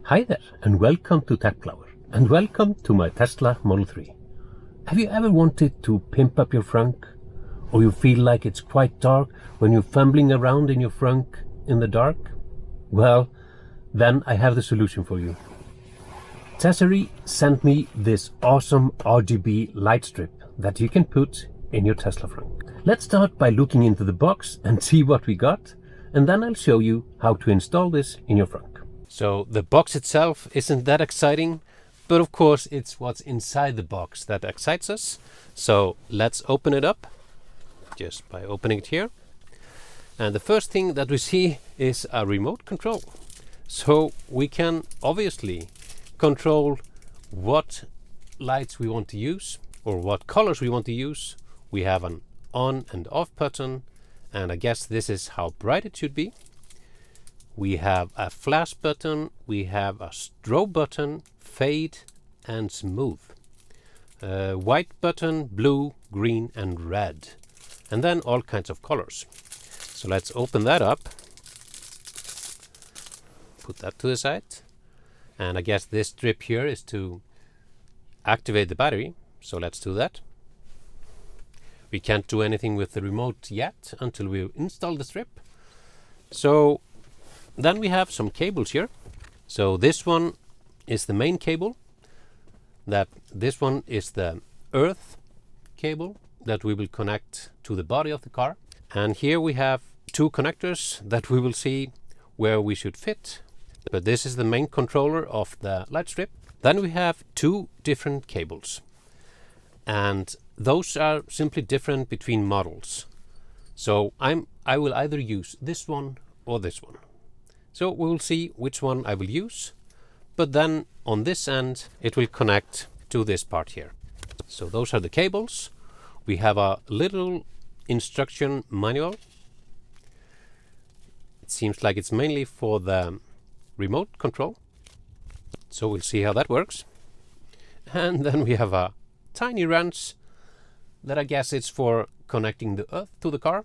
Hi there, and welcome to TechFlower, and welcome to my Tesla Model 3. Have you ever wanted to pimp up your Frunk? Or you feel like it's quite dark when you're fumbling around in your Frunk in the dark? Well, then I have the solution for you. Tesery sent me this awesome RGB light strip that you can put in your Tesla Frunk. Let's start by looking into the box and see what we got, and then I'll show you how to install this in your Frunk. So the box itself isn't that exciting, but of course it's what's inside the box that excites us. So let's open it up just by opening it here. And the first thing that we see is a remote control. So we can obviously control what lights we want to use or what colors we want to use. We have an on and off button, and I guess this is how bright it should be. We have a flash button, we have a strobe button, fade and smooth. White button, blue, green and red. And then all kinds of colors. So let's open that up. Put that to the side. And I guess this strip here is to activate the battery. So let's do that. We can't do anything with the remote yet until we install the strip. So then we have some cables here. So this one is the main cable. This one is the earth cable that we will connect to the body of the car. And here we have two connectors that we will see where we should fit. But this is the main controller of the light strip. Then we have two different cables. And those are simply different between models. So I will either use this one or this one. So we will see which one I will use, but then on this end it will connect to this part here. So those are the cables. We have a little instruction manual. It seems like it's mainly for the remote control. So we'll see how that works. And then we have a tiny wrench that I guess it's for connecting the earth to the car.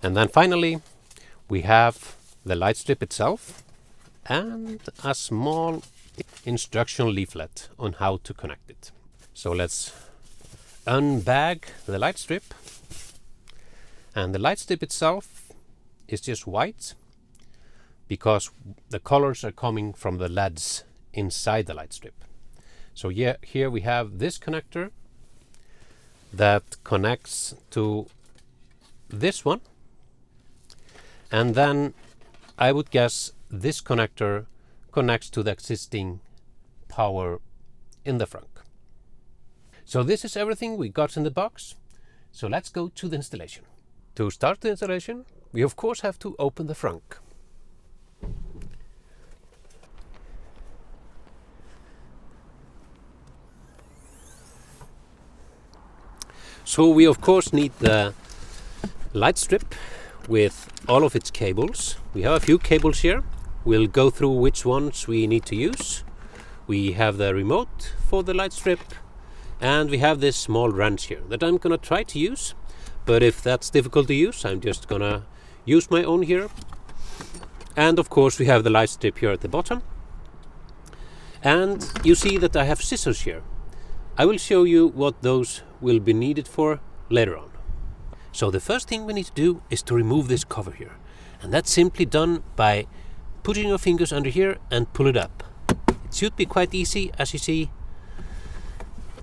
And then finally we have the light strip itself and a small instruction leaflet on how to connect it. So let's unbag the light strip. And the light strip itself is just white because the colors are coming from the LEDs inside the light strip. So yeah, here we have this connector that connects to this one. And then I would guess this connector connects to the existing power in the Frunk. So this is everything we got in the box. So let's go to the installation. To start the installation, we of course have to open the Frunk. So we of course need the light strip with all of its cables. We have a few cables here. We'll go through which ones we need to use. We have the remote for the light strip, and we have this small wrench here that I'm gonna try to use, but if that's difficult to use, I'm just gonna use my own here. And of course we have the light strip here at the bottom. And you see that I have scissors here. I will show you what those will be needed for later on. So the first thing we need to do is to remove this cover here. And that's simply done by putting your fingers under here and pull it up. It should be quite easy, as you see.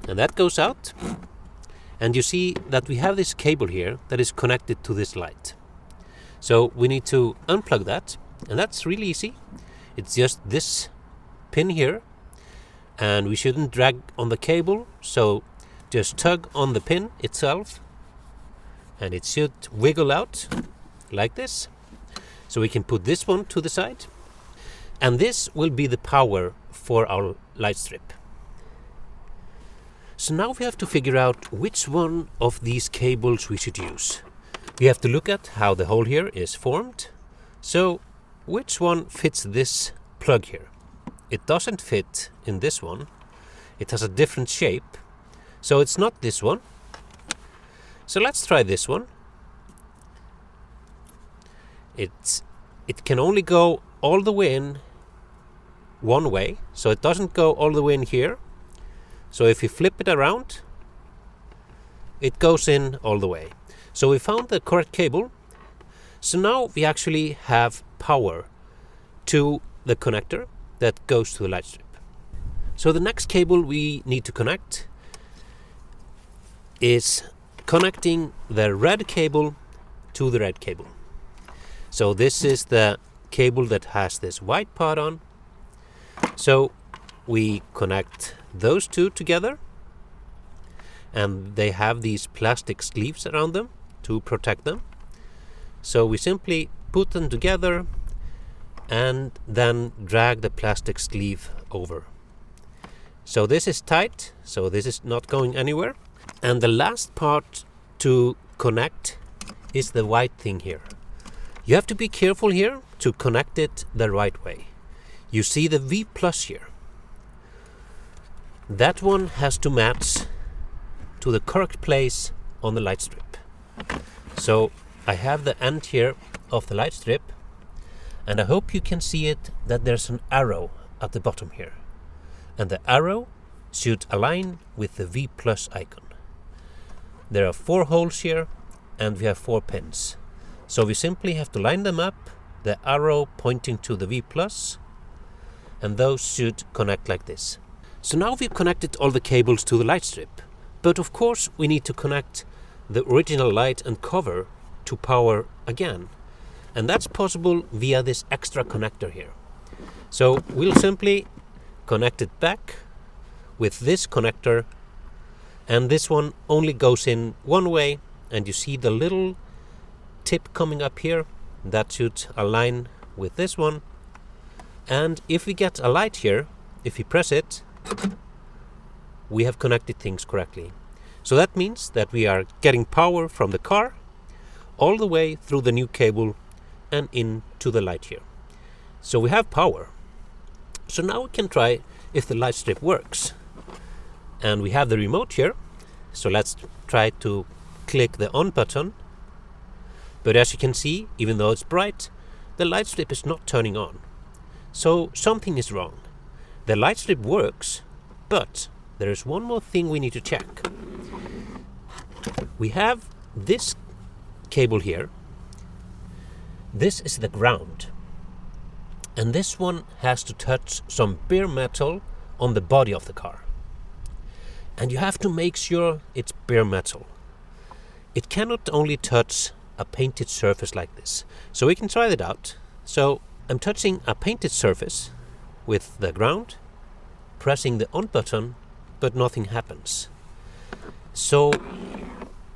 And that goes out. And you see that we have this cable here that is connected to this light. So we need to unplug that, and that's really easy. It's just this pin here, and we shouldn't drag on the cable, so just tug on the pin itself. And it should wiggle out like this. So we can put this one to the side. And this will be the power for our light strip. So now we have to figure out which one of these cables we should use. We have to look at how the hole here is formed. So which one fits this plug here? It doesn't fit in this one. It has a different shape. So it's not this one. So let's try this one. It can only go all the way in one way, so it doesn't go all the way in here. So if you flip it around, it goes in all the way. So we found the correct cable. So now we actually have power to the connector that goes to the light strip. So the next cable we need to connect is connecting the red cable to the red cable. So this is the cable that has this white part on. So we connect those two together, and they have these plastic sleeves around them to protect them. So we simply put them together and then drag the plastic sleeve over. So this is tight, so this is not going anywhere. And the last part to connect is the white thing here. You have to be careful here to connect it the right way. You see the V plus here. That one has to match to the correct place on the light strip. So I have the end here of the light strip, and I hope you can see it, that there's an arrow at the bottom here. And the arrow should align with the V plus icon. There are 4 holes here, and we have 4 pins. So we simply have to line them up, the arrow pointing to the V plus, and those should connect like this. So now we've connected all the cables to the light strip, but of course we need to connect the original light and cover to power again, and that's possible via this extra connector here. So we'll simply connect it back with this connector, and this one only goes in one way, and you see the little tip coming up here that should align with this one. And if we get a light here, if we press it, we have connected things correctly. So that means that we are getting power from the car all the way through the new cable and into the light here. So we have power. So now we can try if the light strip works. And we have the remote here. So let's try to click the on button. But as you can see, even though it's bright, the light strip is not turning on. So something is wrong. The light strip works, but there is one more thing we need to check. We have this cable here. This is the ground. And this one has to touch some bare metal on the body of the car. And you have to make sure it's bare metal. It cannot only touch a painted surface like this. So we can try that out. So I'm touching a painted surface with the ground, pressing the on button, but nothing happens. So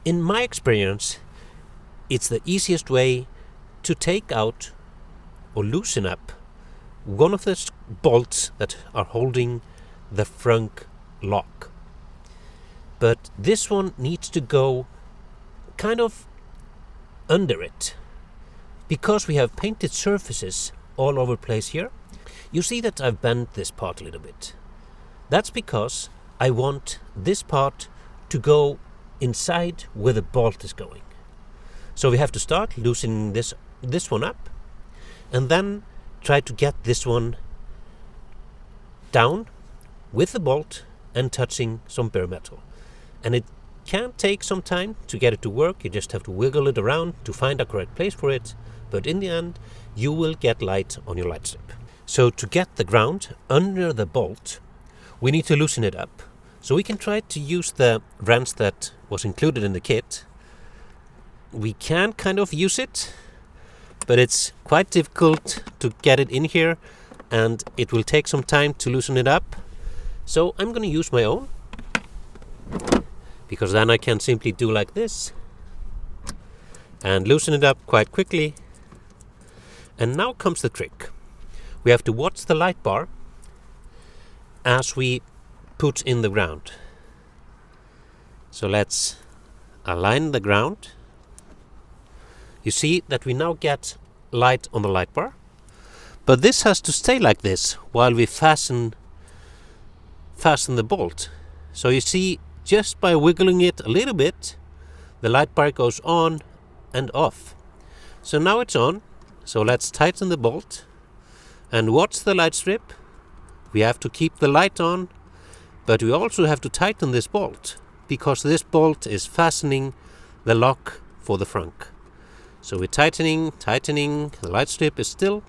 in my experience, it's the easiest way to take out or loosen up one of the bolts that are holding the Frunk lock. But this one needs to go kind of under it. Because we have painted surfaces all over the place here, you see that I've bent this part a little bit. That's because I want this part to go inside where the bolt is going. So we have to start loosening this one up, and then try to get this one down with the bolt and touching some bare metal. And it can take some time to get it to work. You just have to wiggle it around to find a correct place for it. But in the end, you will get light on your light strip. So to get the ground under the bolt, we need to loosen it up. So we can try to use the wrench that was included in the kit. We can kind of use it, but it's quite difficult to get it in here, and it will take some time to loosen it up. So I'm going to use my own, because then I can simply do like this and loosen it up quite quickly. And now comes the trick. We have to watch the light bar as we put in the ground. So let's align the ground. You see that we now get light on the light bar, but this has to stay like this while we fasten the bolt. So you see, just by wiggling it a little bit, the light bar goes on and off. So now it's on. So let's tighten the bolt. And what's the light strip? We have to keep the light on, but we also have to tighten this bolt, because this bolt is fastening the lock for the frunk. So we're tightening, the light strip is still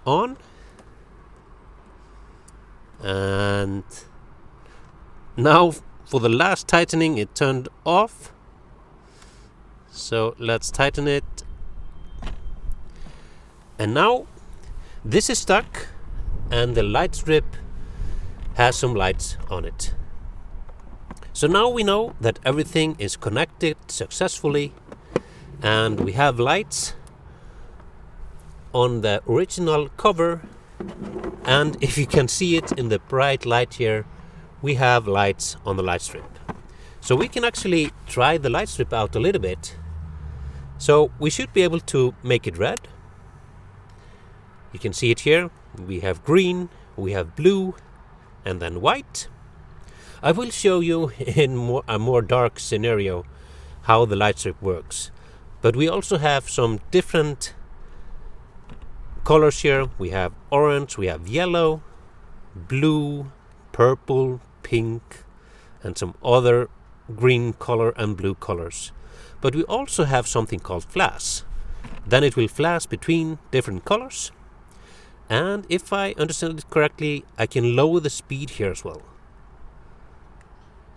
on. And now for the last tightening it turned off. So let's tighten it. And now this is stuck and the light strip has some lights on it. So now we know that everything is connected successfully and we have lights on the original cover, and if you can see it in the bright light here, we have lights on the light strip. So we can actually try the light strip out a little bit. So we should be able to make it red. You can see it here. We have green, we have blue, and then white. I will show you in a more dark scenario how the light strip works. But we also have some different colors here. We have orange, we have yellow, blue, purple, pink, and some other green color and blue colors. But we also have something called flash. Then it will flash between different colors. And if I understand it correctly, I can lower the speed here as well.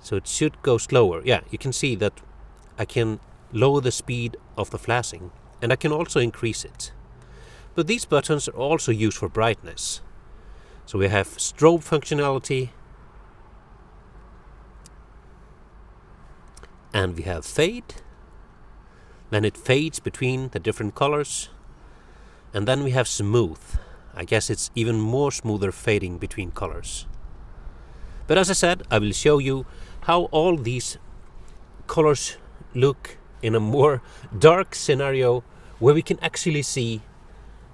So it should go slower. Yeah, you can see that I can lower the speed of the flashing, and I can also increase it. But these buttons are also used for brightness. So we have strobe functionality, and we have fade. Then it fades between the different colors. And then we have smooth. I guess it's even more smoother fading between colors. But as I said, I will show you how all these colors look in a more dark scenario where we can actually see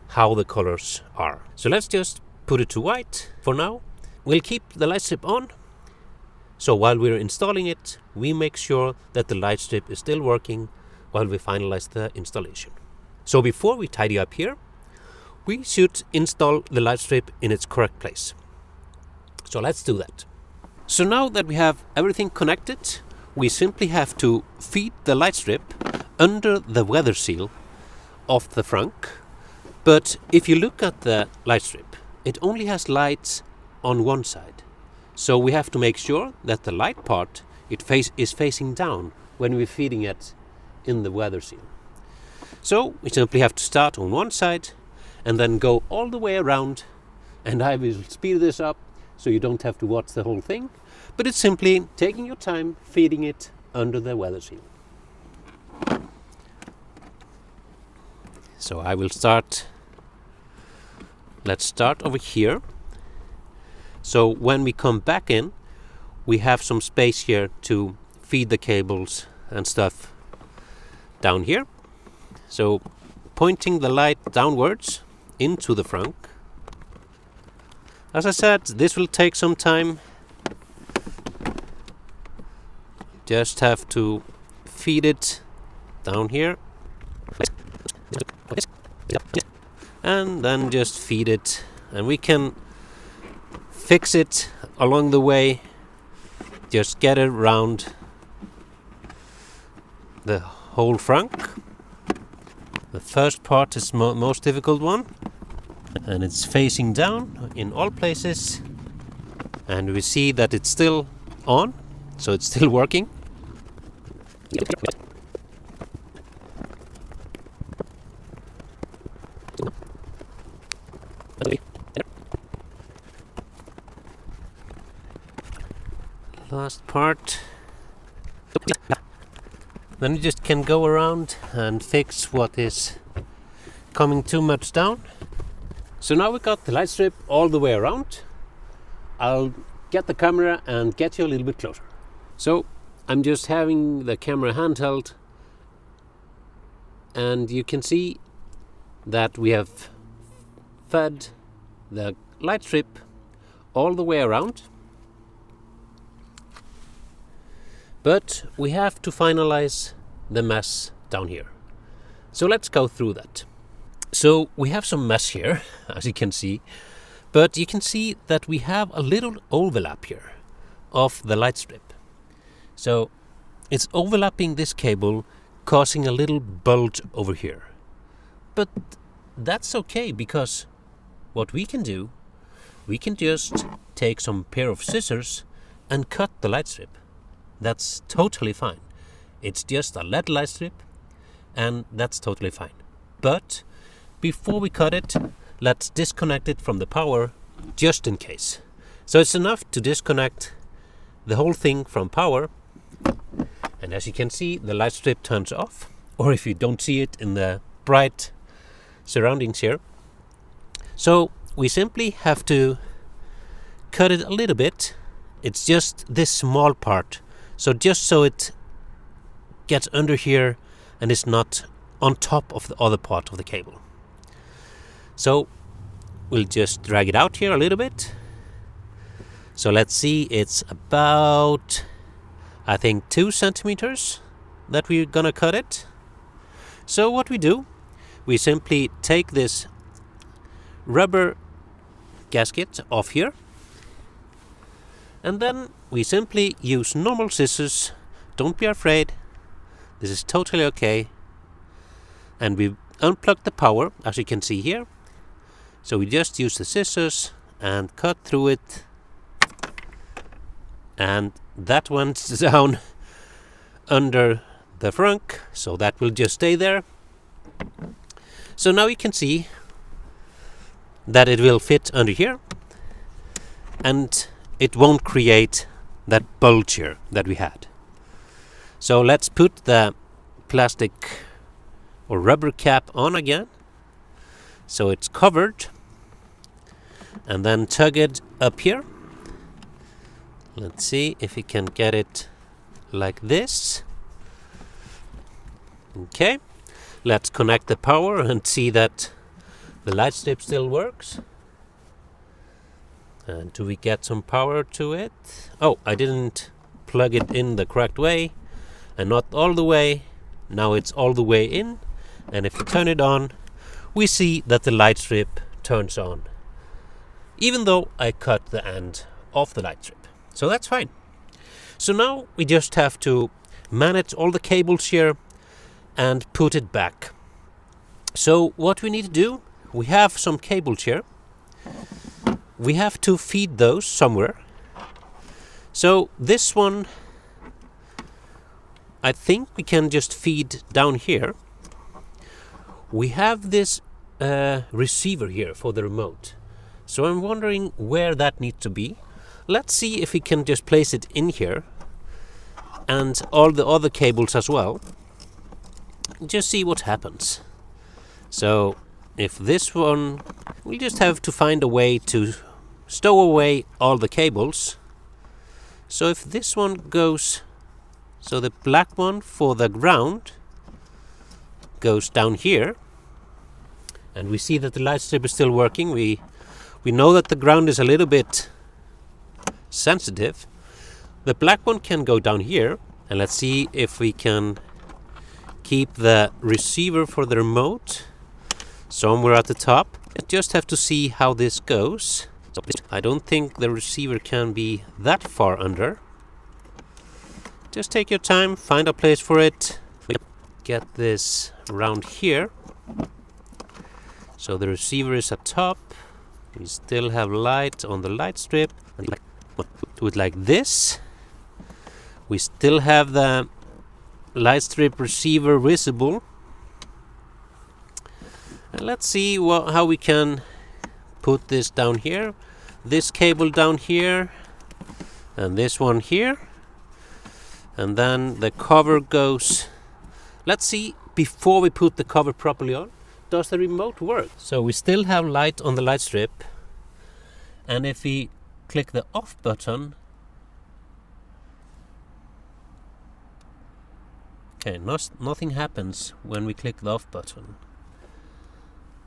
how the colors are. So let's just put it to white for now. We'll keep the light strip on. So while we're installing it, we make sure that the light strip is still working while we finalize the installation. So before we tidy up here, we should install the light strip in its correct place. So let's do that. So now that we have everything connected, we simply have to feed the light strip under the weather seal of the frunk. But if you look at the light strip, it only has lights on one side. So we have to make sure that the light part is facing down when we're feeding it in the weather seal. So we simply have to start on one side and then go all the way around, and I will speed this up so you don't have to watch the whole thing, but it's simply taking your time feeding it under the weather seal. So I will start. Let's start over here. So when we come back in, we have some space here to feed the cables and stuff down here. So pointing the light downwards into the frunk. As I said, this will take some time. Just have to feed it down here. And then just feed it. And we can fix it along the way. Just get it around the whole frunk. The first part is most difficult one. And it's facing down in all places. And we see that it's still on. So it's still working. Last part. Then you just can go around and fix what is coming too much down. So now we got the light strip all the way around. I'll get the camera and get you a little bit closer. So I'm just having the camera handheld, and you can see that we have fed the light strip all the way around. But we have to finalize the mess down here. So let's go through that. So we have some mess here, as you can see, but you can see that we have a little overlap here of the light strip. So it's overlapping this cable, causing a little bulge over here. But that's okay, because what we can do, we can just take some pair of scissors and cut the light strip. That's totally fine. It's just a LED light strip, and that's totally fine. But before we cut it, let's disconnect it from the power, just in case. So it's enough to disconnect the whole thing from power, and as you can see, the light strip turns off, or if you don't see it in the bright surroundings here. So we simply have to cut it a little bit. It's just this small part, so just so it gets under here and is not on top of the other part of the cable. So we'll just drag it out here a little bit. So let's see, it's about, I think, 2 centimeters that we're gonna cut it. So what we do, we simply take this rubber gasket off here, and then we simply use normal scissors. Don't be afraid, this is totally okay. And we unplug the power, as you can see here. So we just use the scissors and cut through it, and that went down under the frunk, so that will just stay there. So now you can see that it will fit under here, and it won't create that bulge here that we had. So let's put the plastic or rubber cap on again, so it's covered, and then tug it up here. Let's see if we can get it like this. Okay, let's connect the power and see that the light strip still works. And do we get some power to it? Oh, I didn't plug it in the correct way, and not all the way. Now it's all the way in, and if we turn it on, we see that the light strip turns on, even though I cut the end of the light strip. So that's fine. So now we just have to manage all the cables here and put it back. So what we need to do, we have some cables here. We have to feed those somewhere. So this one, I think we can just feed down here. We have this receiver here for the remote. So I'm wondering where that needs to be. Let's see if we can just place it in here, and all the other cables as well. Just see what happens. So if this one, we just have to find a way to stow away all the cables. So if this one goes, so the black one for the ground goes down here, and we see that the light strip is still working. We know that the ground is a little bit sensitive. The black one can go down here, and let's see if we can keep the receiver for the remote somewhere at the top. I just have to see how this goes. So I don't think the receiver can be that far under. Just take your time, find a place for it. Get this around here. So the receiver is at top. We still have light on the light strip. Do it like this. We still have the light strip receiver visible. And let's see how we can put this down here. This cable down here, and this one here. And then the cover goes. Let's see, before we put the cover properly on, does the remote work? So we still have light on the light strip, and if we click the off button, okay, nothing happens when we click the off button.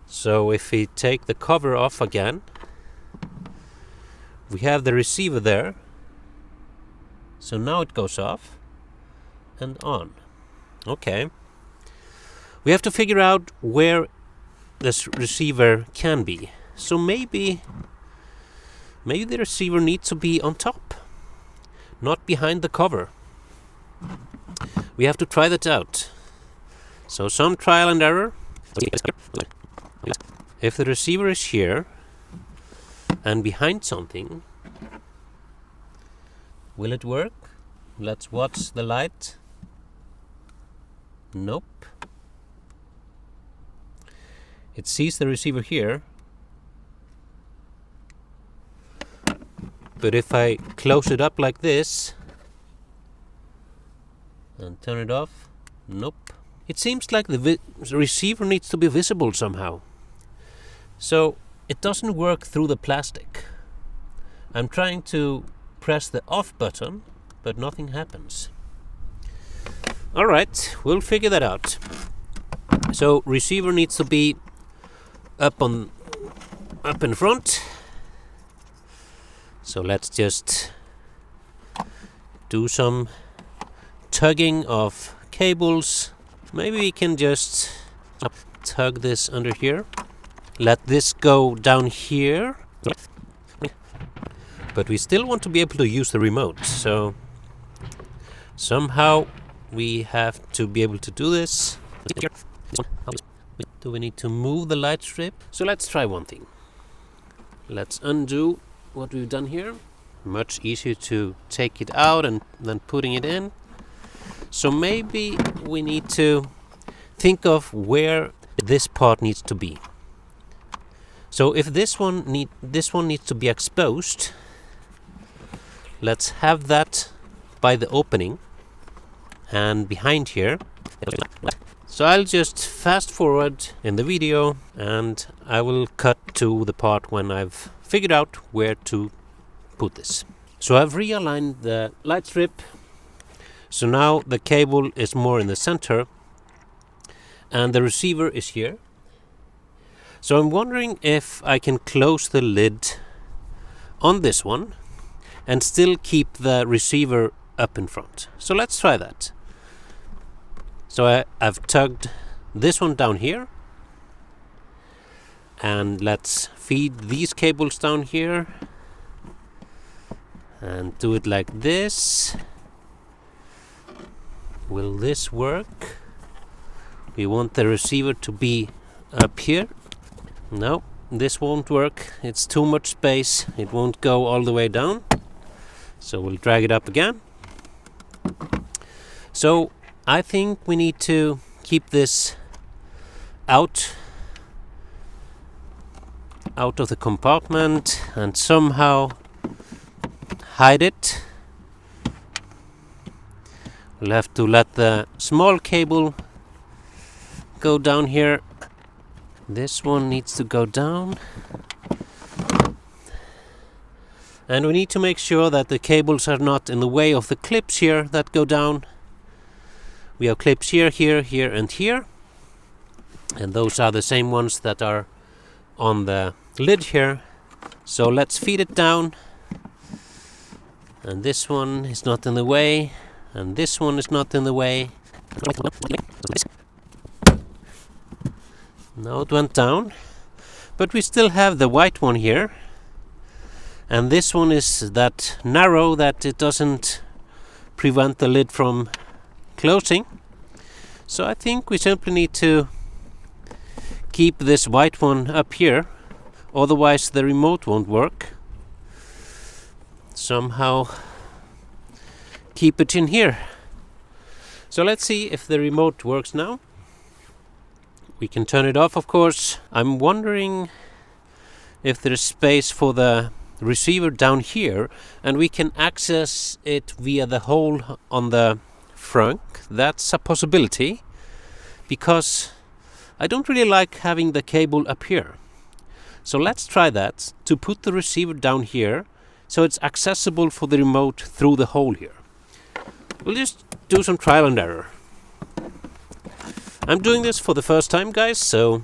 So if we take the cover off again, we have the receiver there. So now it goes off and on. Okay. We have to figure out where this receiver can be. So maybe the receiver needs to be on top, not behind the cover. We have to try that out. So some trial and error. If the receiver is here and behind something, will it work? Let's watch the light. Nope. It sees the receiver here. But if I close it up like this and turn it off, nope. It seems like the receiver needs to be visible somehow. So it doesn't work through the plastic. I'm trying to press the off button, but nothing happens. Alright, we'll figure that out. So receiver needs to be up in front. So let's just do some tugging of cables. Maybe we can just tug this under here. Let this go down here. But we still want to be able to use the remote. So somehow we have to be able to do this. Do we need to move the light strip? So let's try one thing. Let's undo what we've done here. Much easier to take it out and then putting it in. So maybe we need to think of where this part needs to be. So if this one needs to be exposed, let's have that by the opening and behind here. So I'll just fast forward in the video and I will cut to the part when I've figured out where to put this. So I've realigned the light strip. So now the cable is more in the center and the receiver is here. So I'm wondering if I can close the lid on this one and still keep the receiver up in front. So let's try that. So I've tugged this one down here, and let's feed these cables down here and do it like this. Will this work? We want the receiver to be up here. No, this won't work. It's too much space. It won't go all the way down. So we'll drag it up again. So I think we need to keep this out of the compartment and somehow hide it. We'll have to let the small cable go down here. This one needs to go down. And we need to make sure that the cables are not in the way of the clips here that go down. We have clips here, here, here, and here. And those are the same ones that are on the lid here. So let's feed it down. And this one is not in the way. And this one is not in the way. Now it went down. But we still have the white one here. And this one is that narrow that it doesn't prevent the lid from closing. So I think we simply need to keep this white one up here, otherwise the remote won't work. Somehow keep it in here. So let's see if the remote works now. We can turn it off, of course. I'm wondering if there is space for the receiver down here and we can access it via the hole on the Frunk. That's a possibility, because I don't really like having the cable up here. So let's try that, to put the receiver down here so it's accessible for the remote through the hole here. We'll just do some trial and error. I'm doing this for the first time, guys, so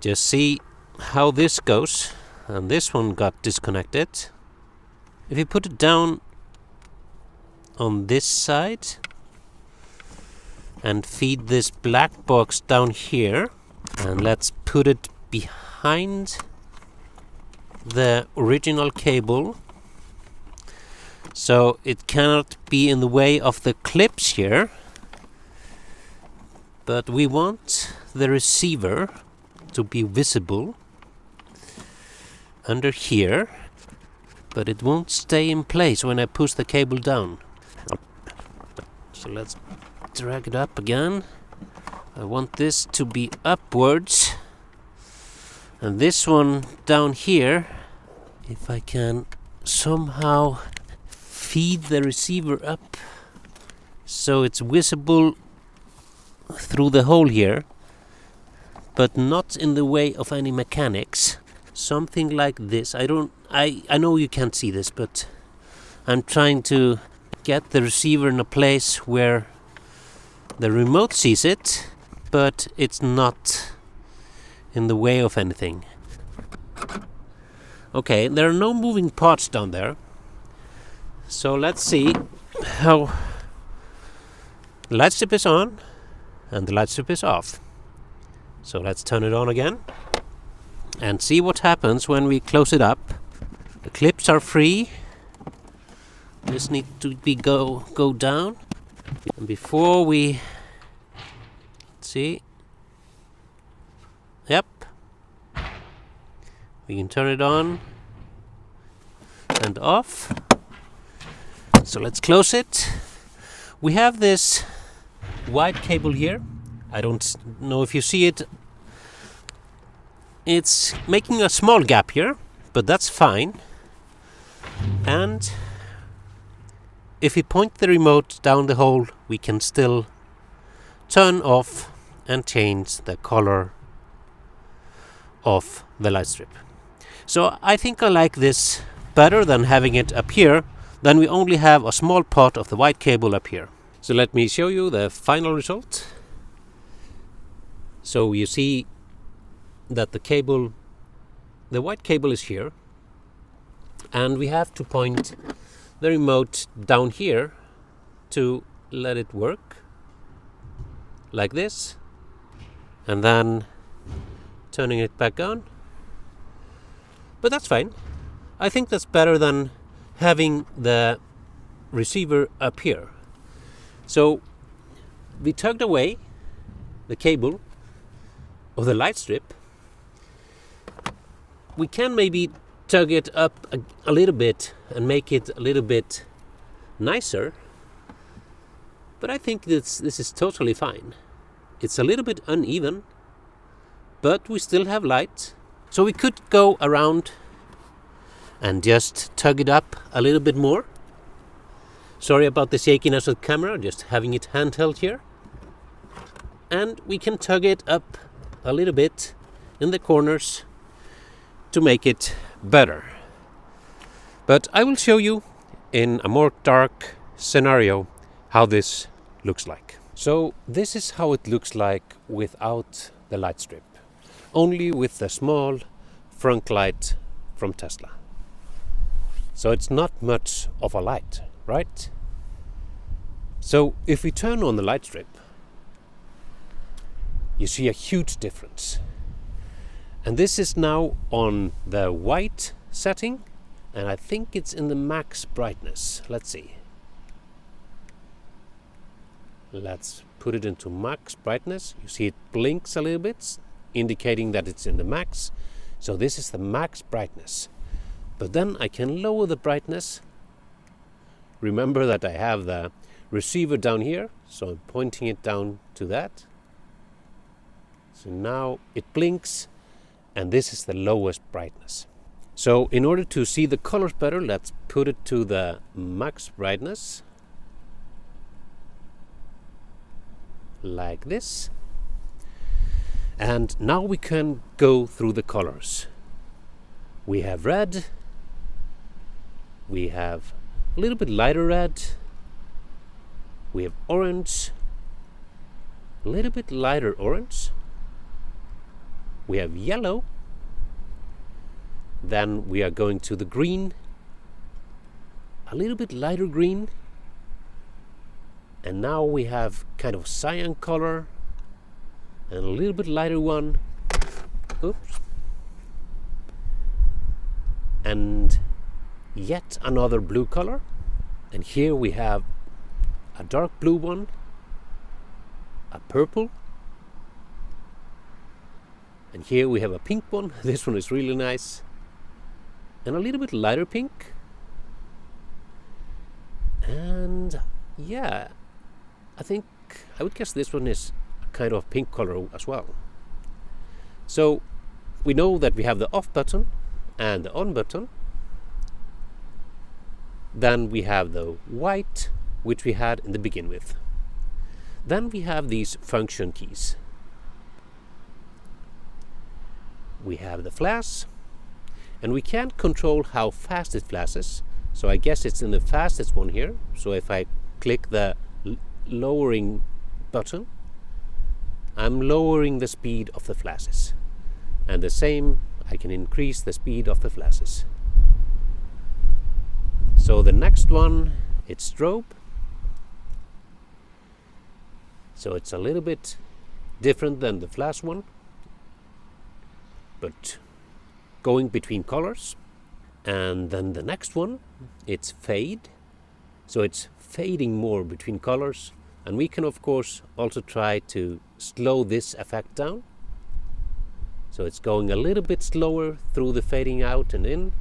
just see how this goes. And this one got disconnected. If you put it down on this side and feed this black box down here, and let's put it behind the original cable, so it cannot be in the way of the clips here. But we want the receiver to be visible under here, but it won't stay in place when I push the cable down. So let's drag it up again. I want this to be upwards, and this one down here, if I can somehow feed the receiver up so it's visible through the hole here, but not in the way of any mechanics. Something like this. I know you can't see this, but I'm trying to get the receiver in a place where the remote sees it, but it's not in the way of anything. Okay, there are no moving parts down there. So let's see how the light strip is on and the light strip is off. So let's turn it on again and see what happens when we close it up. The clips are free. This needs to be go down. And before we see, yep, we can turn it on and off. So let's close it. We have this white cable here. I don't know if you see it. It's making a small gap here, but that's fine. And if we point the remote down the hole, we can still turn off and change the color of the light strip. So I think I like this better than having it up here. Then we only have a small part of the white cable up here. So let me show you the final result. So you see that the white cable is here, and we have to point the remote down here to let it work like this, and then turning it back on. But that's fine. I think that's better than having the receiver up here. So we tugged away the cable of the light strip. We can maybe tug it up a little bit and make it a little bit nicer, but I think this is totally fine. It's a little bit uneven, but we still have light, so we could go around and just tug it up a little bit more. Sorry about the shakiness of the camera, just having it handheld here. And we can tug it up a little bit in the corners to make it better. But I will show you in a more dark scenario how this looks like. So this is how it looks like without the light strip, only with the small front light from Tesla. So it's not much of a light, right? So if we turn on the light strip, you see a huge difference. And this is now on the white setting, and I think it's in the max brightness. Let's see. Let's put it into max brightness. You see it blinks a little bit, indicating that it's in the max. So this is the max brightness. But then I can lower the brightness. Remember that I have the receiver down here, so I'm pointing it down to that. So now it blinks, and this is the lowest brightness. So in order to see the colors better, let's put it to the max brightness. Like this. And now we can go through the colors. We have red. We have a little bit lighter red. We have orange. A little bit lighter orange. We have yellow. Then we are going to the green. A little bit lighter green. And now we have kind of cyan color. And a little bit lighter one. Oops. And yet another blue color. And here we have a dark blue one, a purple, and here we have a pink one. This one is really nice, and a little bit lighter pink. And yeah, I would guess this one is a kind of pink color as well. So we know that we have the off button and the on button. Then we have the white, which we had in the begin with. Then we have these function keys. We have the flash, and we can't control how fast it flashes, so I guess it's in the fastest one here. So if I click the lowering button, I'm lowering the speed of the flashes, and the same, I can increase the speed of the flashes. So the next one, it's strobe. So it's a little bit different than the flash one, but going between colors. And then the next one, it's fade. So it's fading more between colors. And we can of course also try to slow this effect down. So it's going a little bit slower through the fading out and in.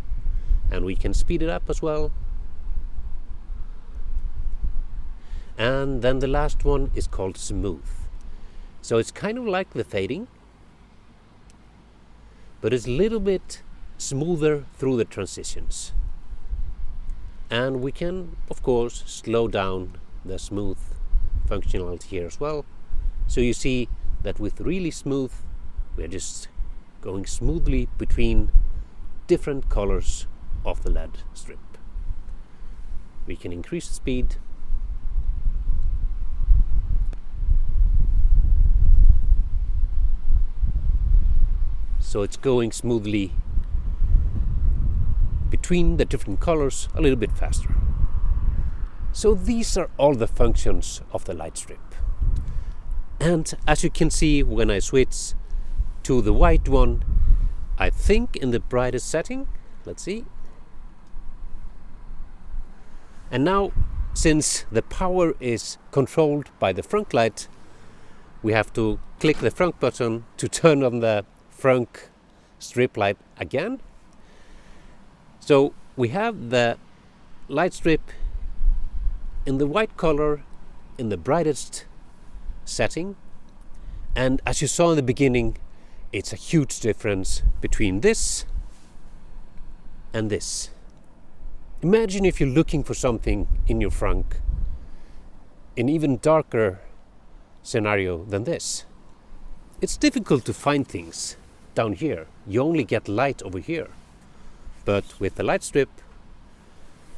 And we can speed it up as well. And then the last one is called smooth. So it's kind of like the fading, but it's a little bit smoother through the transitions. And we can, of course, slow down the smooth functionality here as well. So you see that with really smooth, we're just going smoothly between different colors of the LED strip. We can increase the speed. So it's going smoothly between the different colors a little bit faster. So these are all the functions of the light strip. And as you can see, when I switch to the white one, I think in the brightest setting, let's see. And now, since the power is controlled by the front light, we have to click the front button to turn on the Frunk strip light again. So we have the light strip in the white color in the brightest setting, and as you saw in the beginning, it's a huge difference between this and this. Imagine if you're looking for something in your Frunk in even darker scenario than this. It's difficult to find things down here. You only get light over here. But with the light strip,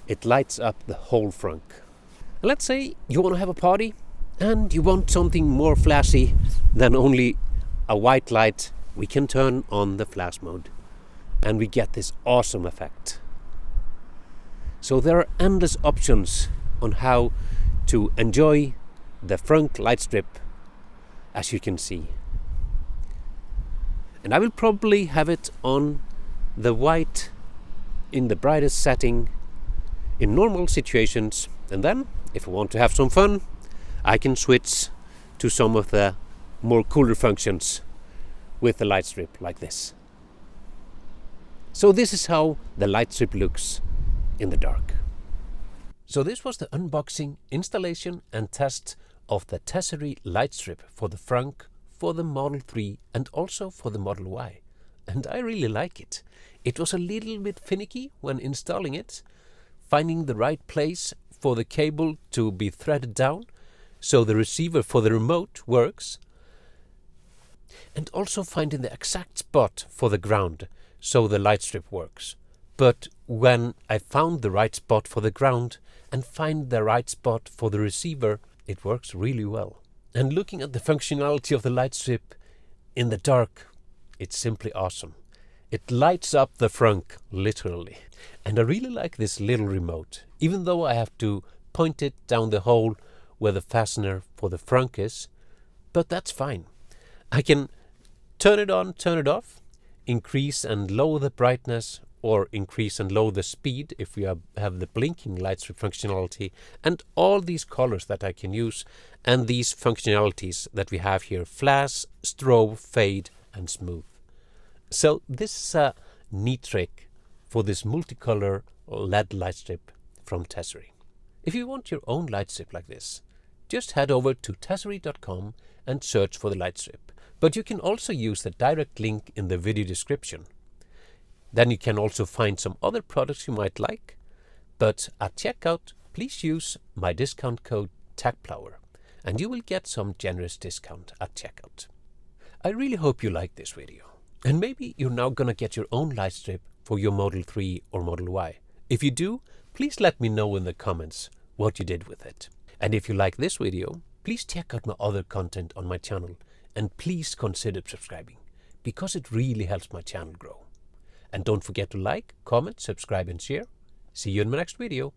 it lights up the whole Frunk. Let's say you want to have a party and you want something more flashy than only a white light. We can turn on the flash mode and we get this awesome effect. So there are endless options on how to enjoy the Frunk light strip, as you can see. And I will probably have it on the white in the brightest setting in normal situations, and then if I want to have some fun, I can switch to some of the more cooler functions with the light strip like this. So this is how the light strip looks in the dark. So this was the unboxing, installation and test of the Tesery light strip for the Frunk, for the Model 3 and also for the Model Y. And I really like it. It was a little bit finicky when installing it, finding the right place for the cable to be threaded down so the receiver for the remote works, and also finding the exact spot for the ground so the light strip works. But when I found the right spot for the ground and find the right spot for the receiver, it works really well. And looking at the functionality of the light strip in the dark, it's simply awesome. It lights up the Frunk, literally. And I really like this little remote, even though I have to point it down the hole where the fastener for the Frunk is, but that's fine. I can turn it on, turn it off, increase and lower the brightness, or increase and lower the speed if we have the blinking light strip functionality, and all these colors that I can use, and these functionalities that we have here: flash, strobe, fade, and smooth. So this is a neat trick for this multicolor LED light strip from Tesery. If you want your own light strip like this, just head over to tesery.com and search for the light strip. But you can also use the direct link in the video description. Then you can also find some other products you might like. But at checkout, please use my discount code TechPlower, and you will get some generous discount at checkout. I really hope you liked this video. And maybe you're now gonna get your own light strip for your Model 3 or Model Y. If you do, please let me know in the comments what you did with it. And if you like this video, please check out my other content on my channel, and please consider subscribing, because it really helps my channel grow. And don't forget to like, comment, subscribe, and share. See you in my next video.